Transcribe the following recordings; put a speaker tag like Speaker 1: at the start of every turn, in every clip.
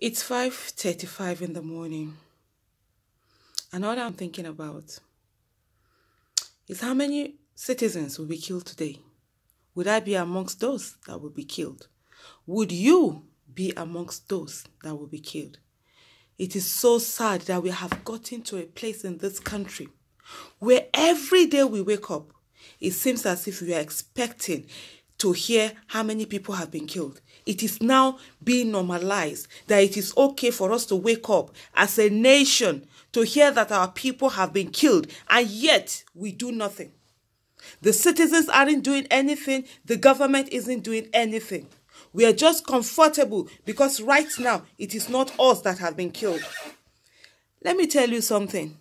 Speaker 1: It's 5:35 in the morning, and all I'm thinking about is how many citizens will be killed today. Would I be amongst those that will be killed? Would you be amongst those that will be killed? It is so sad that we have gotten to a place in this country where every day we wake up, it seems as if we are expecting to hear how many people have been killed. It is now being normalized that it is okay for us to wake up as a nation to hear that our people have been killed, and yet we do nothing. The citizens aren't doing anything. The government isn't doing anything. We are just comfortable because right now it is not us that have been killed. Let me tell you something.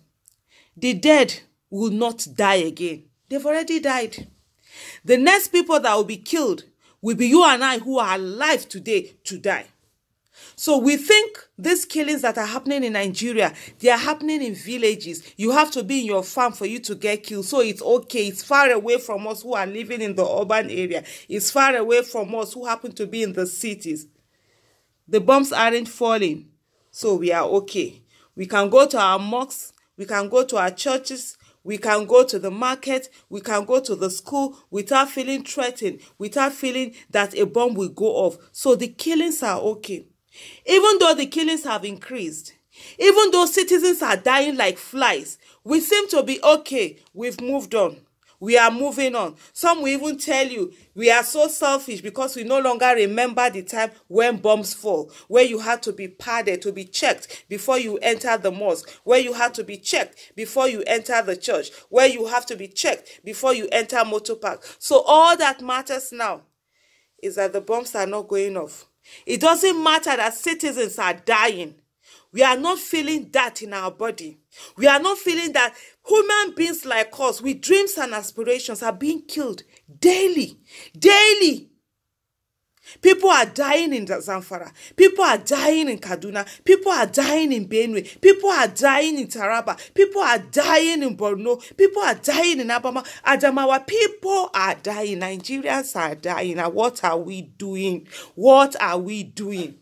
Speaker 1: The dead will not die again. They've already died. The next people that will be killed will be you and I who are alive today to die. So we think these killings that are happening in Nigeria, they are happening in villages. You have to be in your farm for you to get killed. So it's okay. It's far away from us who are living in the urban area. It's far away from us who happen to be in the cities. The bombs aren't falling. So we are okay. We can go to our mosques. We can go to our churches. We can go to the market. We can go to the school without feeling threatened, without feeling that a bomb will go off. So the killings are okay. Even though the killings have increased, even though citizens are dying like flies, we seem to be okay. We've moved on. We are moving on. Some will even tell you we are so selfish because we no longer remember the time when bombs fall, where you had to be padded, to be checked before you enter the mosque, where you had to be checked before you enter the church, where you have to be checked before you enter motor park. So all that matters now is that the bombs are not going off. It doesn't matter that citizens are dying. We are not feeling that in our body. We are not feeling that human beings like us with dreams and aspirations are being killed daily. Daily. People are dying in Zamfara. People are dying in Kaduna. People are dying in Benue. People are dying in Taraba. People are dying in Borno. People are dying in Adamawa. People are dying. Nigerians are dying. And what are we doing? What are we doing?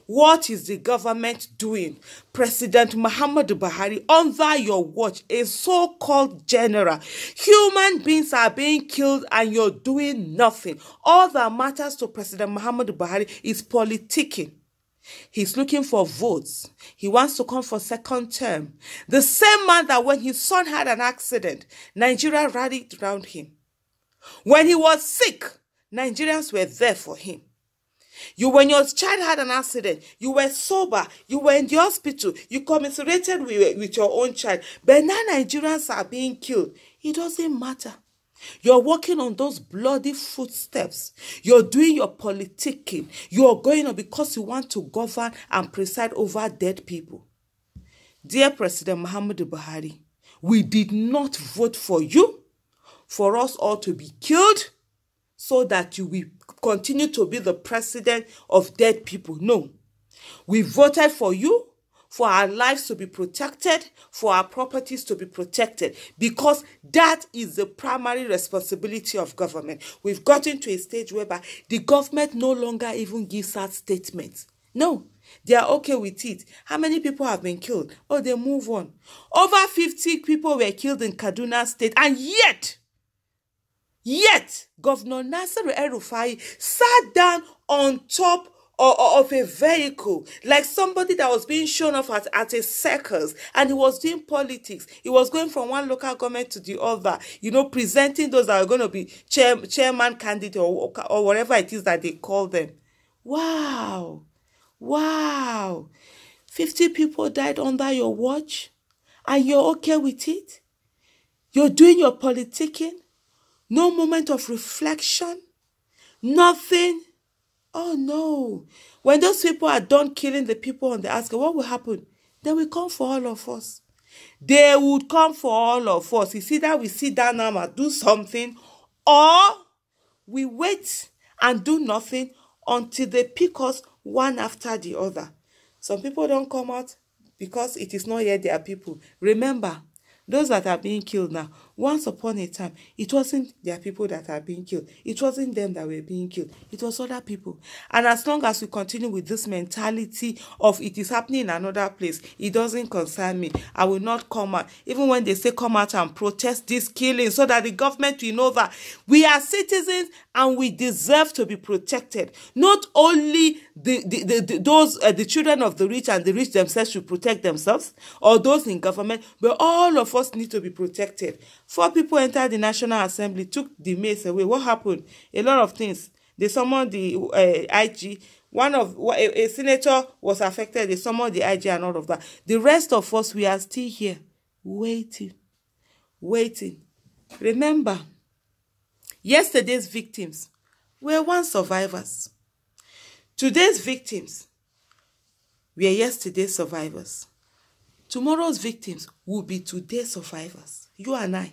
Speaker 1: What is the government doing? President Muhammadu Buhari, under your watch, a so-called general. Human beings are being killed and you're doing nothing. All that matters to President Muhammadu Buhari is politicking. He's looking for votes. He wants to come for second term. The same man that when his son had an accident, Nigeria rallied around him. When he was sick, Nigerians were there for him. When your child had an accident, you were sober, you were in the hospital, you commiserated with your own child. But now Nigerians are being killed. It doesn't matter. You're walking on those bloody footsteps. You're doing your politicking. You're going on because you want to govern and preside over dead people. Dear President Muhammadu Buhari, we did not vote for you for us all to be killed so that you will continue to be the president of dead people. No. We voted for you for our lives to be protected, for our properties to be protected, because that is the primary responsibility of government. We've gotten to a stage whereby the government no longer even gives out statements. No, they are okay with it. How many people have been killed? Oh, they move on. Over 50 people were killed in Kaduna State, and Yet, Governor Nasir El-Rufai sat down on top of a vehicle, like somebody that was being shown off at a circus, and he was doing politics. He was going from one local government to the other, presenting those that are going to be chairman candidate or whatever it is that they call them. Wow. 50 people died under your watch, and you're okay with it? You're doing your politicking? No moment of reflection? Nothing? Oh no. When those people are done killing the people on the outskirts, what will happen? They will come for all of us. They would come for all of us. It's either we sit down now and do something, or we wait and do nothing until they pick us one after the other. Some people don't come out because it is not yet their people. Remember, those that are being killed now, Once upon a time, it wasn't their people that are being killed. It wasn't them that were being killed. It was other people. And as long as we continue with this mentality of it is happening in another place, it doesn't concern me, I will not come out. Even when they say come out and protest this killing so that the government will know that we are citizens and we deserve to be protected. Not only the children of the rich and the rich themselves should protect themselves, or those in government, but all of us need to be protected. 4 people entered the National Assembly, took the mace away. What happened? A lot of things. They summoned the IG. A senator was affected. They summoned the IG and all of that. The rest of us, we are still here, waiting. Remember, yesterday's victims were once survivors. Today's victims were yesterday's survivors. Tomorrow's victims will be today's survivors. You and I,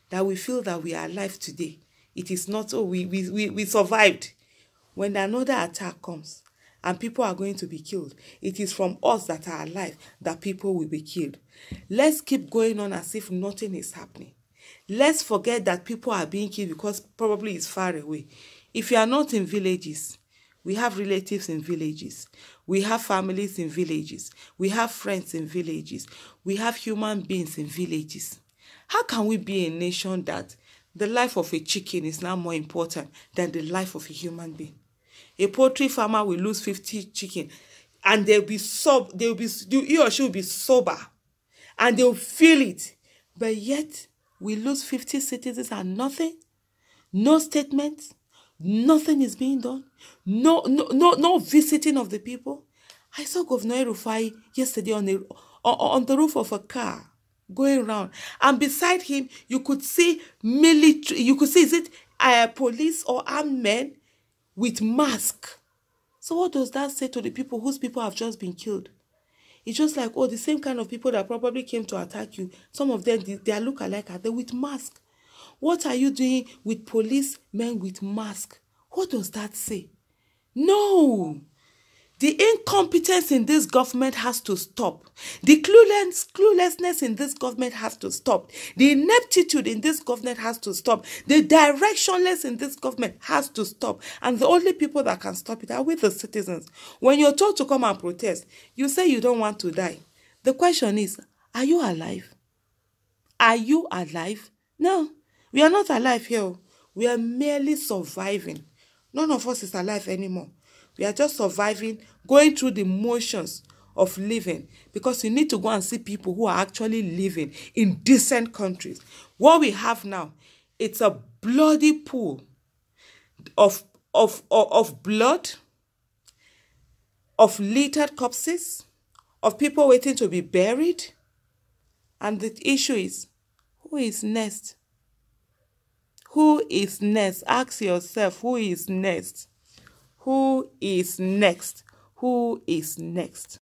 Speaker 1: that we feel that we are alive today. It is not, oh, we survived. When another attack comes and people are going to be killed, it is from us that are alive that people will be killed. Let's keep going on as if nothing is happening. Let's forget that people are being killed because probably it's far away. If you are not in villages, we have relatives in villages. We have families in villages. We have friends in villages. We have human beings in villages. How can we be a nation that the life of a chicken is now more important than the life of a human being? A poultry farmer will lose 50 chicken and he or she will be sober and they'll feel it. But yet, we lose 50 citizens and nothing? No statements? Nothing is being done. No visiting of the people. I saw Governor El-Rufai yesterday on the roof of a car going around, and beside him you could see military. You could see, is it police or armed men with masks? So what does that say to the people whose people have just been killed? It's just like, oh, the same kind of people that probably came to attack you. Some of them, they are look-alike, are they with masks? What are you doing with policemen with masks? What does that say? No. The incompetence in this government has to stop. The cluelessness in this government has to stop. The ineptitude in this government has to stop. The directionless in this government has to stop. And the only people that can stop it are we, the citizens. When you're told to come and protest, you say you don't want to die. The question is, are you alive? Are you alive? No. We are not alive here. We are merely surviving. None of us is alive anymore. We are just surviving, going through the motions of living, because you need to go and see people who are actually living in decent countries. What we have now, it's a bloody pool of blood, of littered corpses, of people waiting to be buried. And the issue is, who is next? Who is next? Ask yourself, who is next? Who is next? Who is next?